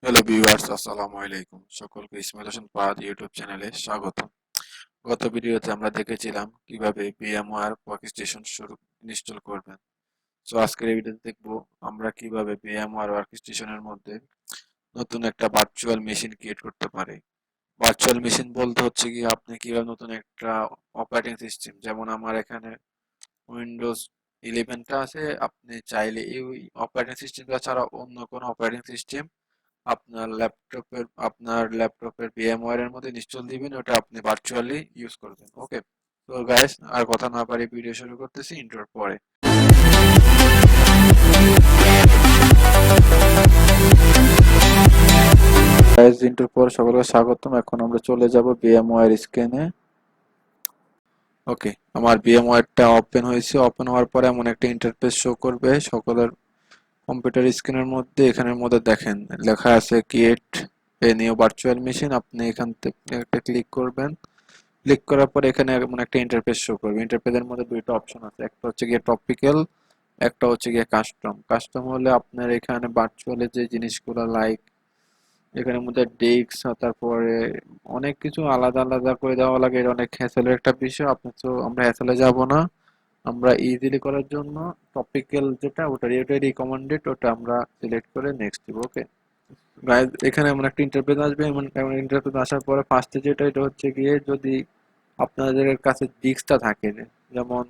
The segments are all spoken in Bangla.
হ্যালো ভিউয়ার্স, আসসালামু আলাইকুম। সকলকে ইসমাইল হোসেন পাদ ইউটিউব চ্যানেলে স্বাগত। গত ভিডিওতে আমরা দেখেছিলাম কিভাবে VMware ওয়ার্কস্টেশন শুরু ইনস্টল করবেন। সো আজকের এই ভিডিওতে দেখবো আমরা কিভাবে VMware ওয়ার্কস্টেশনের মধ্যে নতুন একটা ভার্চুয়াল মেশিন ক্রিয়েট করতে পারি। ভার্চুয়াল মেশিন বলতে হচ্ছে কি আপনি কিভাবে নতুন একটা অপারেটিং সিস্টেম, যেমন আমার এখানে উইন্ডোজ 11টা আছে, আপনি চাইলে এই অপারেটিং সিস্টেমটা ছাড়া অন্য কোনো অপারেটিং সিস্টেম আপনার ল্যাপটপের VMware এর মধ্যে ইনস্টল দিবেন, ওটা আপনি ভার্চুয়ালি ইউজ করবেন। ওকে, তো গাইস আর কথা না পারি ভিডিও শুরু করতেছি ইন্ট্রোর পরে। গাইস ইন্ট্রোর পর সকলকে স্বাগতম। এখন আমরা চলে যাব VMware স্ক্রিনে। ওকে, আমার VMwareটা ওপেন হয়েছে। ওপেন হওয়ার পরে এমন একটা ইন্টারফেস শো করবে সকলের কম্পিউটার স্ক্রিনের মধ্যে। এখানের মধ্যে দেখেন লেখা আছে create a new virtual machine. আপনি এখান থেকে একটা ক্লিক করবেন। ক্লিক করার পর এখানে এমন একটা ইন্টারফেস শো করবে। ইন্টারফেসের মধ্যে দুইটা অপশন আছে, একটা হচ্ছে গিয়ে টপিক্যাল, একটা হচ্ছে গিয়ে কাস্টম। কাস্টম হলে আপনার এখানে ভার্চুয়ালি যে জিনিসগুলো লাইক এখানের মধ্যে ডেস্ক, তারপরে অনেক কিছু আলাদা আলাদা করে দেওয়া লাগে। এটা অনেক হ্যাসেলের একটা বিষয়। আপনি তো আমরা হ্যাসেলে যাব না, আমরা ইজিলি করার জন্য টপিক্যাল যেটা ওটাই রিকমেন্ডেড, ওটা আমরা সিলেক্ট করে নেক্সট দিব। ওকে গাইজ, এখানে এমন একটা ইন্টারফেস আসবে। এমন ইন্টারফেস আসার পরে ফার্স্টে যেটা এটা হচ্ছে গিয়ে যদি আপনাদের কাছে ডিস্কটা থাকে, যেমন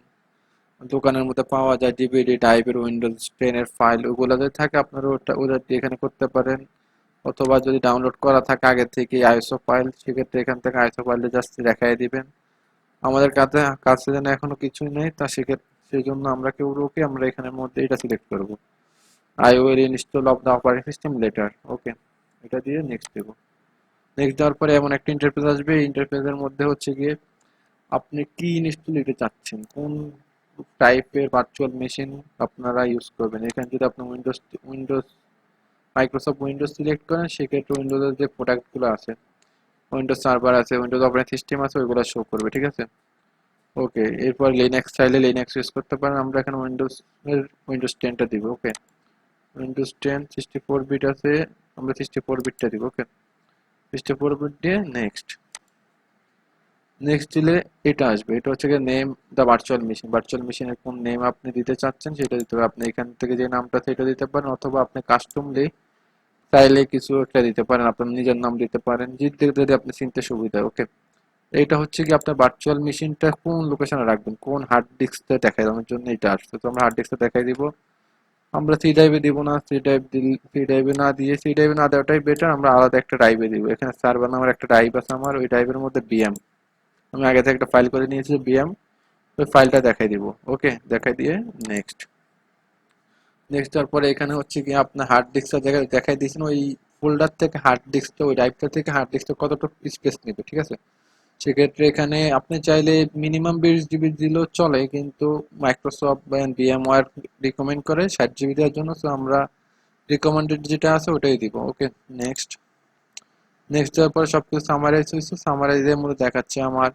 দোকানের মধ্যে পাওয়া যায় ডিভিডি টাইপের উইন্ডোজ 10 এর ফাইল, ওগুলো যদি থাকে আপনারা ওটা দিয়ে এখানে করতে পারেন। অথবা যদি ডাউনলোড করা থাকে আগে থেকে আইএসও ফাইল, সেক্ষেত্রে এখান থেকে আইএসও ফাইলটা জাস্ট দেখাই দিবেন। আমাদের কাছে কাছে যেন এখনো কিছুই নেই, তা সেক্ষেত্রে সেই জন্য আমরা কেউ ওকে আমরা এখানের মধ্যে এটা সিলেক্ট করব, I will install of the operating system later. Okay, এটা দিয়ে নেক্সট দেব। নেক্সট দেওয়ার পরে এমন একটা ইন্টারফেস আসবে। এই ইন্টারফেসের মধ্যে হচ্ছে গিয়ে আপনি কি ইনস্টল দিতে চাচ্ছেন, কোন টাইপের ভার্চুয়াল মেশিন আপনারা ইউজ করবেন। এখানে যদি আপনি উইন্ডোজ মাইক্রোসফট উইন্ডোজ সিলেক্ট করেন, সেক্ষেত্রে উইন্ডোজের যে প্রোডাক্টগুলো আছে, উইন্ডোজ সার্ভার আছে, উইন্ডোজ অপারেটিং সিস্টেম আছে, ওইগুলো শো করবে। ঠিক আছে। ওকে, এরপর লিনাক্স চাইলে লিনাক্স ইউজ করতে পারেন। আমরা এখানে উইন্ডোজ 10টা দিব। ওকে, উইন্ডোজ 10 64 বিট আছে, আমরা 64 বিটটা দিব। ওকে, 64 বিট দিয়ে নেক্সট। নেক্সট দিলে এটা আসবে, এটা হচ্ছে গিয়ে name the virtual machine. Virtual মেশিনের কোন নেম আপনি দিতে চাচ্ছেন সেটা দিতে হবে। আপনি এখান থেকে যে নামটা সেটা দিতে পারেন, অথবা আপনি কাস্টমলি চাইলে কিছু একটা দিতে পারেন, আপনার নিজের নাম দিতে পারেন, যদি আপনি চিনতে সুবিধা হয়। ওকে, এইটা হচ্ছে কি আপনার ভার্চুয়াল মেশিনটা কোন লোকেশনে রাখবেন, কোন হার্ড ডিস্কে দেখাই দেওয়ার জন্য এটা আসছে। তো আমরা হার্ড ডিস্কে দেখাই দিব। আমরা সি ড্রাইভে দিব না, সি ড্রাইভে না দিয়ে, সি ড্রাইভে না দেওয়াটাই বেটার, আমরা আলাদা একটা ড্রাইভে দিব। এখানে সার্ভার নামের একটা ড্রাইভ আছে আমার, ওই ড্রাইভের মধ্যে বিএম আমি আগে থেকে একটা ফাইল করে নিয়েছি বিএম, ওই ফাইলটা দেখাই দিব। ওকে, দেখাই দিয়ে নেক্সট। নেক্সট তারপরে এখানে হচ্ছে কি আপনার হার্ড ডিস্কটা দেখাই দিয়েছেন, ওই ফোল্ডার থেকে হার্ড ডিস্কটা, ওই ড্রাইভটা থেকে হার্ড ডিস্কটা কতটুকু স্পেস নেবে। ঠিক আছে, সেক্ষেত্রে এখানে আপনি চাইলে মিনিমাম 20 জিবি দিলেও চলে, কিন্তু মাইক্রোসফট বা VMware রিকমেন্ড করে 60 জিবি দেওয়ার জন্য। তো আমরা রিকমেন্ডেড যেটা আছে ওটাই দিব। ওকে, নেক্সট। নেক্সট দেওয়ার পরে সবকিছু সামারাইজ হয়েছে। সামারাইজের মধ্যে দেখাচ্ছে আমার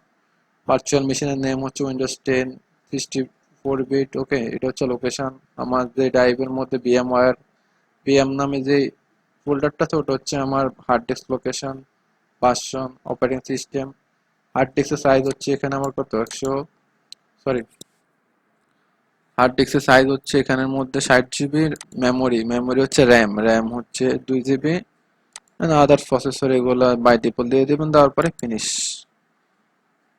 ভার্চুয়াল মেশিনের নেম হচ্ছে উইন্ডোজ 10 64 বিট। ওকে, এটা হচ্ছে লোকেশন। আমার যে ড্রাইভের মধ্যে বিএম নামে যে ফোল্ডারটা আছে ওটা হচ্ছে আমার hard disk location, version, operating system. Hard ডিস্কের সাইজ হচ্ছে এখানে আমার কত 100, সরি, হার্ড ডিস্কের সাইজ হচ্ছে এখানের মধ্যে 60 জিবি। মেমোরি হচ্ছে র্যাম হচ্ছে 2 জিবি। আদার প্রসেসর এগুলো বাই ডিফল্ট দিয়ে দেবেন, দেওয়ার পরে ফিনিশ।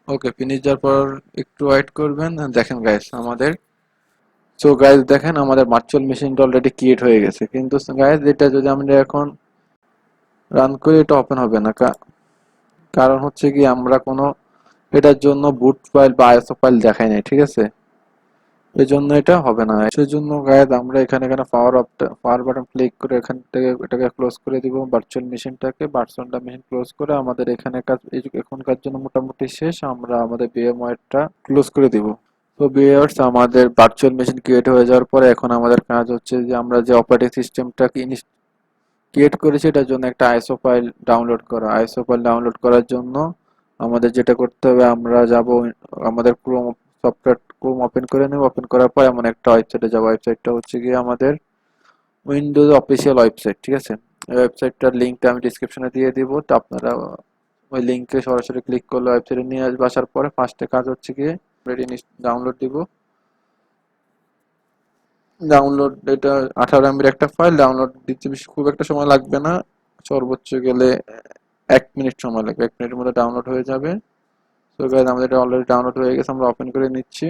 ওকে, ফিনিশ দেওয়ার পর একটু ওয়েট করবেন। দেখেন গাইস আমাদের, সো গাইস দেখেন আমাদের ভার্চুয়াল মেশিনটা অলরেডি ক্রিয়েট হয়ে গেছে, কিন্তু গাইস এটা যদি আমরা এখন রান করি এটা ওপেন হবে না। কারণ হচ্ছে কি আমরা কোনো এটার জন্য বুট ফাইল বা আইএসও ফাইল দেখাই নাই। ঠিক আছে, এই জন্য এটা হবে না। সেই জন্য গাইজ আমরা এখানে পাওয়ার বাটন ক্লিক করে এখান থেকে এটাকে ক্লোজ করে দিব, ভার্চুয়াল মেশিনটাকে। ভার্চুয়ালটা মেশিন ক্লোজ করে আমাদের এখানে কাজ এখনকার জন্য মোটামুটি শেষ। আমরা আমাদের VMware-টা ক্লোজ করে দিব। তো ভিউয়ার্স, আমাদের ভার্চুয়াল মেশিন ক্রিয়েট হয়ে যাওয়ার পরে এখন আমাদের কাজ হচ্ছে যে আমরা যে অপারেটিং সিস্টেমটাকে ক্রিয়েট করেছি এটার জন্য একটা আইএসও ফাইল ডাউনলোড করা। আইএসও ফাইল ডাউনলোড করার জন্য আমাদের যেটা করতে হবে, আমরা যাব আমাদের ক্রোম ওপেন করে নেব। ওপেন করার পর এমন একটা ওয়েবসাইটে যাব। ওয়েবসাইটটা হচ্ছে গিয়ে আমাদের উইন্ডোজ অফিসিয়াল ওয়েবসাইট। ঠিক আছে, ওয়েবসাইটটার লিঙ্কটা আমি ডিসক্রিপশনে দিয়ে দিব, তো আপনারা ওই লিঙ্কে সরাসরি ক্লিক করলে ওয়েবসাইটে নিয়ে আসবে। আসার পরে ফার্স্টে কাজ হচ্ছে গিয়ে রেডি ডাউনলোড দিব। ডাউনলোড এটা 18 MB একটা ফাইল, ডাউনলোড দিতে বেশি খুব একটা সময় লাগবে না, সর্বোচ্চ গেলে 1 মিনিট সময় লাগবে, 1 মিনিটের মধ্যে ডাউনলোড হয়ে যাবে। তো গাইস আমাদের এটা অলরেডি ডাউনলোড হয়ে গেছে, আমরা ওপেন করে নিচ্ছি।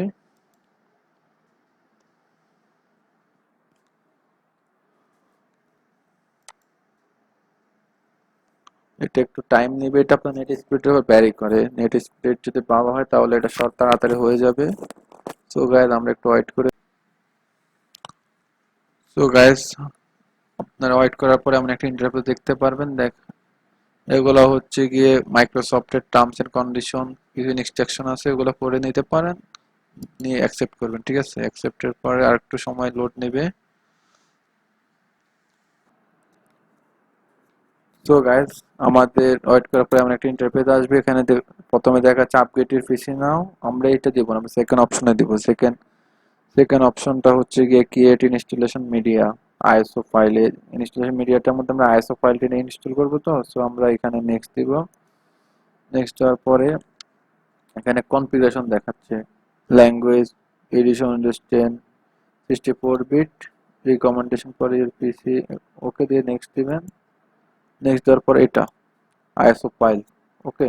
এটা একটু টাইম নেবে, এটা আপনার নেট স্পিডের উপর ভ্যারি করে, নেট স্পিড যদি ভালো হয় তাহলে এটা শর্ট তাড়াতাড়ি হয়ে যাবে। সো গাইস আমরা একটু ওয়েট করে, সো গাইস আপনারা ওয়েট করার পরে আমরা একটা ইন্টারফেস দেখতে পারবেন। এগুলো হচ্ছে গিয়ে মাইক্রোসফটের টার্মস এন্ড কন্ডিশন, কিছু ইনস্ট্রাকশন আছে, এগুলো পড়ে নিতে পারেন, নিয়ে অ্যাকসেপ্ট করবেন। ঠিক আছে, অ্যাকসেপ্টের পরে আর একটু সময় লোড নেবে। সো গাইস আমাদের ওয়েট করার পরে আমরা একটা ইন্টারফেস আসবে, এখানে প্রথমে দেখাচ্ছে আপগ্রেড ইউর পিসি নাও, আমরা এটা দিব না, আমরা সেকেন্ড অপশনে দিব। সেকেন্ড অপশনটা হচ্ছে গিয়ে ক্রিয়েট ইনস্টলেশন মিডিয়া আইএসও ফাইলে, ইনস্টলেশন মিডিয়াটার মধ্যে আমরা আইএসও ফাইলটা নিয়ে ইনস্টল করবো, তো সো আমরা এখানে নেক্সট দিব। নেক্সট হওয়ার পরে এখানে কনফিগারেশন দেখাচ্ছে, language edition Windows 10 64 bit recommendation for your PC, okay দিয়ে নেক্সট দিবেন। নেক্সট দেওয়ার পর এটা ISO file, okay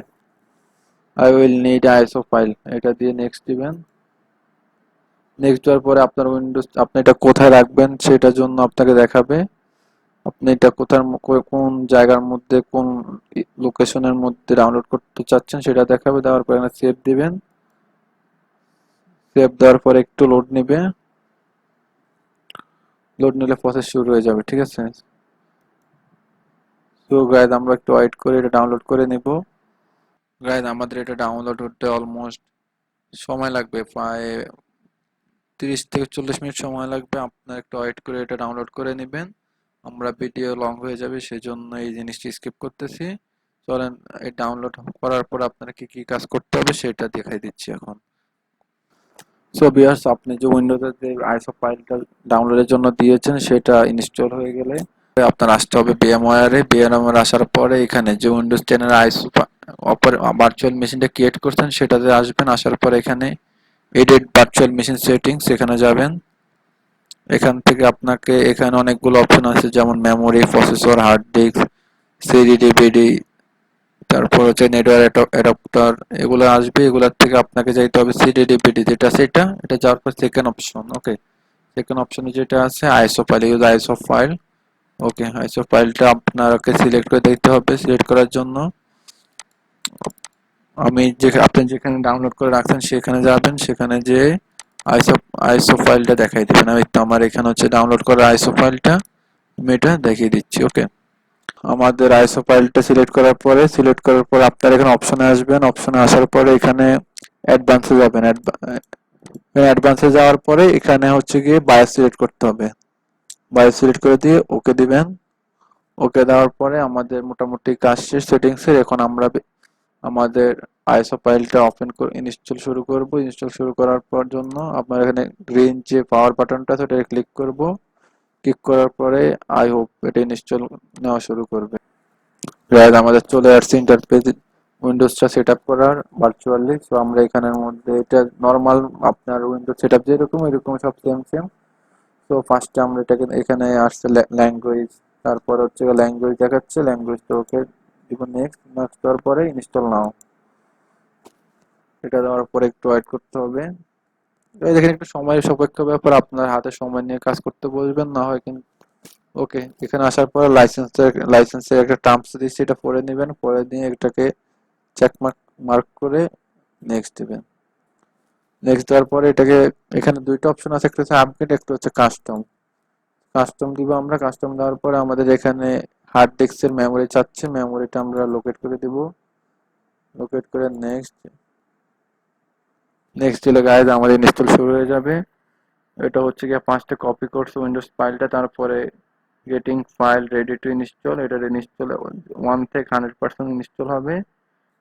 I will need ISO file, এটা দিয়ে নেক্সট দিবেন। নেক্সট দেওয়ার পরে আপনার উইন্ডোজ আপনি এটা কোথায় রাখবেন সেটার জন্য আপনাকে দেখাবে, আপনি এটা কোথার কোন জায়গার মধ্যে কোন লোকেশনের মধ্যে ডাউনলোড করতে চাচ্ছেন সেটা দেখাবে। দেওয়ার পরে এখানে সেভ দিবেন। সেভ দেওয়ার পরে একটু লোড নেবে, লোড নিলে প্রসেস শুরু হয়ে যাবে। ঠিক আছে, তো গাইজ আমরা একটু ওয়েট করে এটা ডাউনলোড করে নিব। গাইজ আমাদের এটা ডাউনলোড হতে অলমোস্ট সময় লাগবে, প্রায় 30 থেকে 40 মিনিট সময় লাগবে, আপনার একটু ওয়েট করে এটা ডাউনলোড করে নেবেন। আমরা ভিডিও লং হয়ে যাবে সেজন্য এই জিনিসটি স্কিপ করতেছি। চলেন এই ডাউনলোড করার পর আপনারা কি কি কাজ করতে হবে সেটা দেখাই দিচ্ছি এখন। সো ভিউয়ার্স আপনি যে উইন্ডোজের যে আইএসও ফাইলটা ডাউনলোডের জন্য দিয়েছেন সেটা ইনস্টল হয়ে গেলে আপনার আসতে হবে VMware। VMware আসার পরে এখানে যে উইন্ডোজ 10 এর আইএসও ভার্চুয়াল মেশিনটা ক্রিয়েট করছেন সেটাতে আসবেন। আসার পরে এখানে এডিট ভার্চুয়াল মেশিন সেটিংস, এখানে যাবেন। এখান থেকে আপনাকে এখানে অনেকগুলো অপশন আছে, যেমন memory, processor, hard disk, CD, DVD, তারপর হচ্ছে নেটওয়ার্ক অ্যাডাপ্টার, এগুলো আসবে। এগুলোর থেকে আপনাকে যাইতে হবে সিডি ডিভিডি যেটা সেটা, এটা যাওয়ার পর সেকেন্ড অপশন, ওকে সেকেন্ড অপশনে যেটা আছে ISO file, use ISO file, okay ISO ফাইলটা আপনাকে সিলেক্ট করে দিতে হবে। সিলেক্ট করার জন্য আপনি যেখানে ডাউনলোড করে রাখছেন সেখানে যাবেন, সেখানে যে আইএসও আইএসও ফাইলটা দেখাই দিবেন। আমি তো আমার এখানে হচ্ছে ডাউনলোড করা আইএসও ফাইলটা আমি এটা দেখিয়ে দিচ্ছি। ওকে আমাদের আইএসও ফাইলটা সিলেক্ট করার পর আপনার এখানে অপশনে আসবেন। অপশনে আসার পরে এখানে অ্যাডভান্সে যাবেন। অ্যাডভান্সে যাওয়ার পরে এখানে হচ্ছে গিয়ে বায়োস সিলেক্ট করতে হবে, বায়োস সিলেক্ট করে দিয়ে ওকে দিবেন। ওকে দেওয়ার পরে আমাদের মোটামুটি কাজ শেষ সেটিংসের। এখন আমরা আমাদের আইএসও ফাইলটা ওপেন করে ইনস্টল শুরু করব। ইনস্টল শুরু করার পর জন্য আপনার এখানে গ্রিন যে পাওয়ার বাটনটা আছে ওটা ক্লিক করব। ক্লিক করার পরে আই হোপ এটা ইনস্টল নেওয়া শুরু করবে। গাইস আমাদের চলে আসছে ইন্টারফেস উইন্ডোজটা সেটআপ করার ভার্চুয়ালি। সো আমরা এখানের মধ্যে এটা নরমাল আপনার উইন্ডোজ সেটআপ যেরকম এরকম সব সেম সেম। তো ফার্স্টে আমরা এটাকে এখানে আসছে ল্যাঙ্গুয়েজ, তারপর হচ্ছে ল্যাঙ্গুয়েজ দেখাচ্ছে, ল্যাঙ্গুয়েজটা ওকে দিব। নেক্সট নেক্সট দেওয়ার পরে ইনস্টল নাও, এটা দেওয়ার পরে একটু ওয়েট করতে হবে। এই দেখেন একটু সময়ের সাপেক্ষ ব্যাপার, আপনার হাতে সময় নিয়ে কাজ করতে বলবেন, না হয় কিন্তু। ওকে এখানে আসার পরে লাইসেন্সের একটা টার্মস দিচ্ছি, এটা পড়ে নেবেন, পড়ে নিয়ে এটাকে চেক মার্ক মার্ক করে নেক্সট দিবেন। নেক্সট দেওয়ার পরে এটাকে এখানে দুইটা অপশন আছে, একটা হচ্ছে আপডেট, একটা হচ্ছে কাস্টম। কাস্টম দিব আমরা। কাস্টম দেওয়ার পরে আমাদের এখানে হার্ড ডিস্কের মেমোরি চাচ্ছে, মেমোরিটা আমরা লোকেট করে দিব। লোকেট করে নেক্সট নেক্সট দিলে গাইজ আমাদের ইনস্টল শুরু হয়ে যাবে। এটা হচ্ছে গিয়ে ফার্স্টে কপি করছে উইন্ডোজ ফাইলটা, তারপরে getting file ready to install, এটা ইনস্টল 1 থেকে 100% ইনস্টল হবে।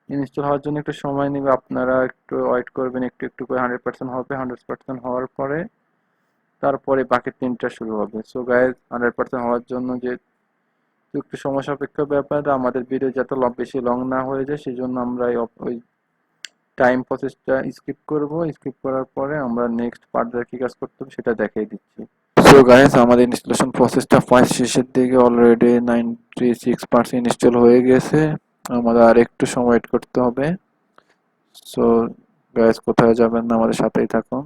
ইনস্টল হওয়ার জন্য একটু সময় নেবে, আপনারা একটু ওয়েট করবেন, একটু একটু করে 100% হবে। 100% হওয়ার পরে তারপরে বাকি তিনটা শুরু হবে। সো গাইজ 100% হওয়ার জন্য যে তো একটু সময় সাপেক্ষ ব্যাপার, আমাদের ভিডিও যাতে বেশি লং না হয়ে যায় সেজন্য আমরা ওই টাইম প্রসেসটা স্কিপ করব। স্কিপ করার পরে আমরা নেক্সট ফার্দার কি কাজ করতে হবে সেটা দেখিয়ে দিচ্ছি। সো গাইস, আমাদের ইনস্টলেশন প্রসেসটা ফার্স্ট শেষের দিকে, অলরেডি 96% ইনস্টল হয়ে গেছে। আমাদের আর একটু সময় ওয়েট করতে হবে। সো গাইস, কোথায় যাবেন না, আমাদের সাথেই থাকুন।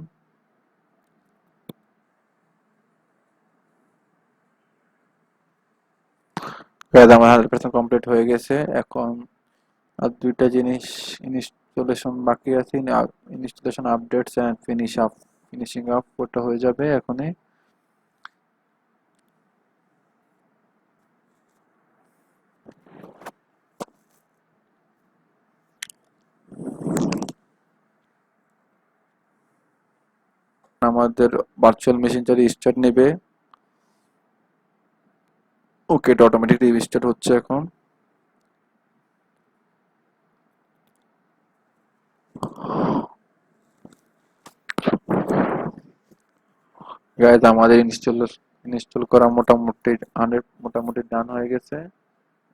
গাইস, আমার 100% কমপ্লিট হয়ে গেছে। এখন আর দুইটা জিনিস ইনস্টলেশন বাকি আছে। Installation updates and finishing up ওটা হয়ে যাবে এখনই। আমাদের ভার্চুয়াল মেশিনটা রিস্টার্ট নেবে। ওকে, এটা অটোমেটিকলি রিস্টার্ট হচ্ছে এখন। গাইজ, আমাদের ইনস্টল করা মোটামুটি 100 মোটামুটি ডান হয়ে গেছে।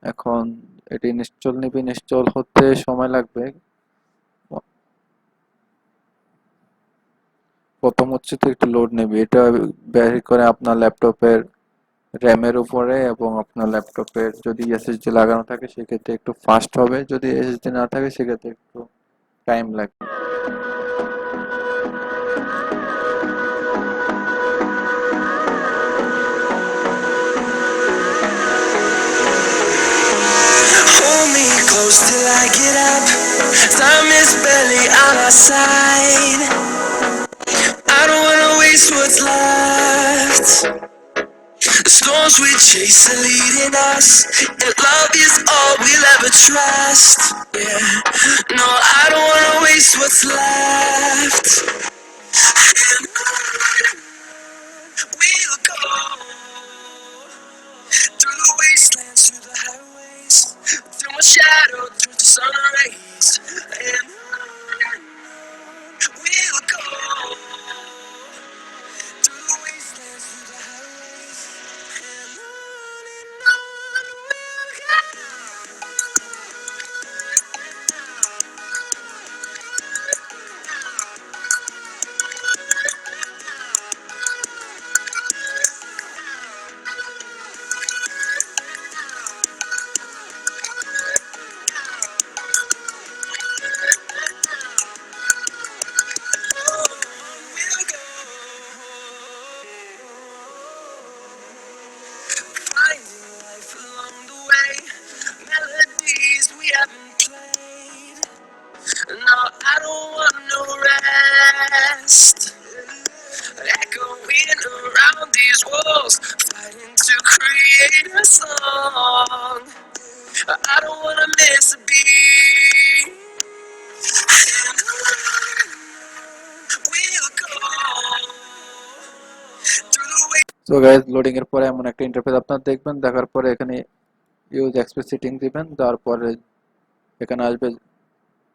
এখন এটি ইনস্টল হতে সময় লাগবে। প্রথম হচ্ছে তো একটু লোড নেবে, এটা ভ্যারি করে আপনার ল্যাপটপের র্যামের উপরে, এবং আপনার ল্যাপটপের যদি এসএসডি লাগানো থাকে সেক্ষেত্রে একটু ফাস্ট হবে, যদি এসএসডি না থাকে সেক্ষেত্রে একটু টাইম লাগবে। Hold me close till I get up. Time is barely on our side. I don't wanna waste what's left. The storms we chase are leading us, and love is all we'll ever trust. Yeah, no, I don't wanna waste what's left. And we'll go through the wastelands, through the highways, through my shadow, through the sun rays. And we'll go through the wastelands, through the highways. And on we'll go. We'll go. Finding life along the way, melodies we haven't played. No, I don't want no rest. Echoing around these walls, fighting to create a song. I don't wanna miss a beat. And we'll go through the way. So guys, loading এর পরে এমন একটা ইন্টারফেস আপনারা দেখবেন। দেখার পরে এখানে ইউজ এক্সপ্রেস সেটিং দিবেন, তারপরে এখানে আসবে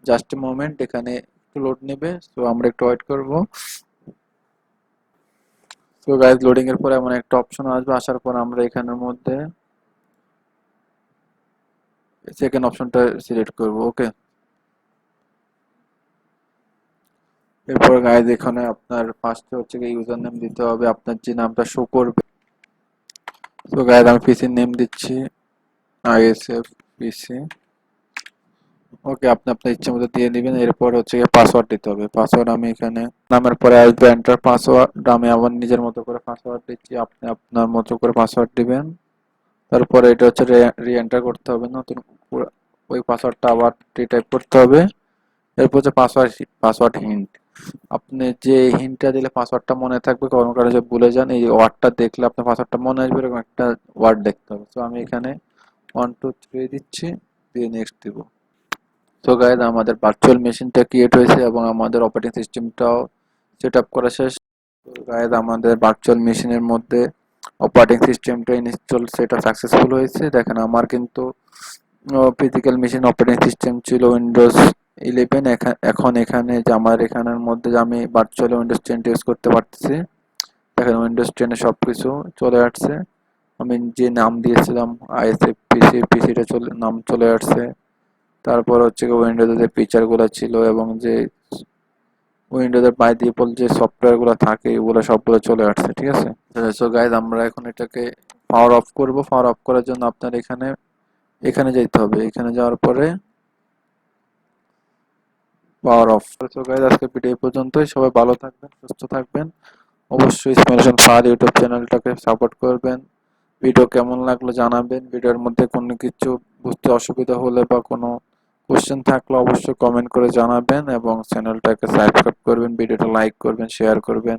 জাস্ট মোমেন্ট, এখানে একটু লোড নেবে। সো আমরা একটু ওয়েট করব। সো গাইজ, লোডিং এর পরে এমন একটা অপশন আসবে, আসার পর আমরা এখানের মধ্যে সেকেন্ড অপশনটা সিলেক্ট করব। ওকে, এরপর গাইজ এখানে আপনার ফার্স্টে হচ্ছে কি ইউজার নেম দিতে হবে, আপনার যে নামটা শো করবে। সো গাইজ, আমি পিসির নেম দিচ্ছি আইএসএফ পিসি। ওকে, আপনি আপনার ইচ্ছে মতো দিয়ে দিবেন। এরপর হচ্ছে গিয়ে পাসওয়ার্ড দিতে হবে। পাসওয়ার্ড আমি এখানে নামের পরে আসবে এন্টার পাসওয়ার্ড, আমি আমার নিজের মতো করে পাসওয়ার্ড দিচ্ছি, আপনি আপনার মতো করে পাসওয়ার্ড দিবেন। তারপরে এটা হচ্ছে রি এন্টার করতে হবে, নতুন ওই পাসওয়ার্ডটা আবার রিটাইপ করতে হবে। এরপর হচ্ছে পাসওয়ার্ড হিন্ট, আপনি যে হিন্টটা দিলে পাসওয়ার্ডটা মনে থাকবে, কোনো কারণে যদি ভুলে যান এই ওয়ার্ডটা দেখলে আপনার পাসওয়ার্ডটা মনে আসবে, এরকম একটা ওয়ার্ড দেখতে হবে। তো আমি এখানে 1 2 3 দিচ্ছি, দিয়ে নেক্সট দিব। সো গাইজ, আমাদের ভার্চুয়াল মেশিনটা ক্রিয়েট হয়েছে এবং আমাদের অপারেটিং সিস্টেমটাও সেট আপ করা শেষ। তো গাইজ, আমাদের ভার্চুয়াল মেশিনের মধ্যে অপারেটিং সিস্টেমটা ইনস্টল সেট আপ সাকসেসফুল হয়েছে। দেখেন, আমার কিন্তু ফিজিক্যাল মেশিন অপারেটিং সিস্টেম ছিল উইন্ডোজ 11। এখন এখানে যে আমার এখানের মধ্যে যে আমি ভার্চুয়ালি উইন্ডোজ 10 ইউজ করতে পারতেছি। দেখেন, উইন্ডোজ 10 এ সবকিছু চলে আসছে। আমি যে নাম দিয়েছিলাম আইএসএফ পিসি, পিসিটা নাম চলে আসছে। তারপর হচ্ছে উইন্ডোজে যে ফিচারগুলো ছিল এবং যে উইন্ডোজের বাই ডিফল্ট যে সফটওয়্যারগুলো থাকে এগুলো সবগুলো চলে আসছে, ঠিক আছে। সো গাইজ আমরা এখন এটাকে পাওয়ার অফ করব। পাওয়ার অফ করার জন্য আপনার এখানে এখানে যেতে হবে। এখানে যাওয়ার পরে পাওয়ার অফ। সো গাইজ আজকে ভিডিও এই পর্যন্তই। সবাই ভালো থাকবেন, সুস্থ থাকবেন। অবশ্যই স্মাইলেশন ফার ইউটিউব চ্যানেলটাকে সাপোর্ট করবেন। ভিডিও কেমন লাগলো জানাবেন। ভিডিওর মধ্যে কোনো কিছু বুঝতে অসুবিধা হলে বা কোনো কোশ্চেন থাকলে অবশ্যই কমেন্ট করে জানাবেন এবং চ্যানেলটাকে সাবস্ক্রাইব করবেন, ভিডিওটা লাইক করবেন, শেয়ার করবেন।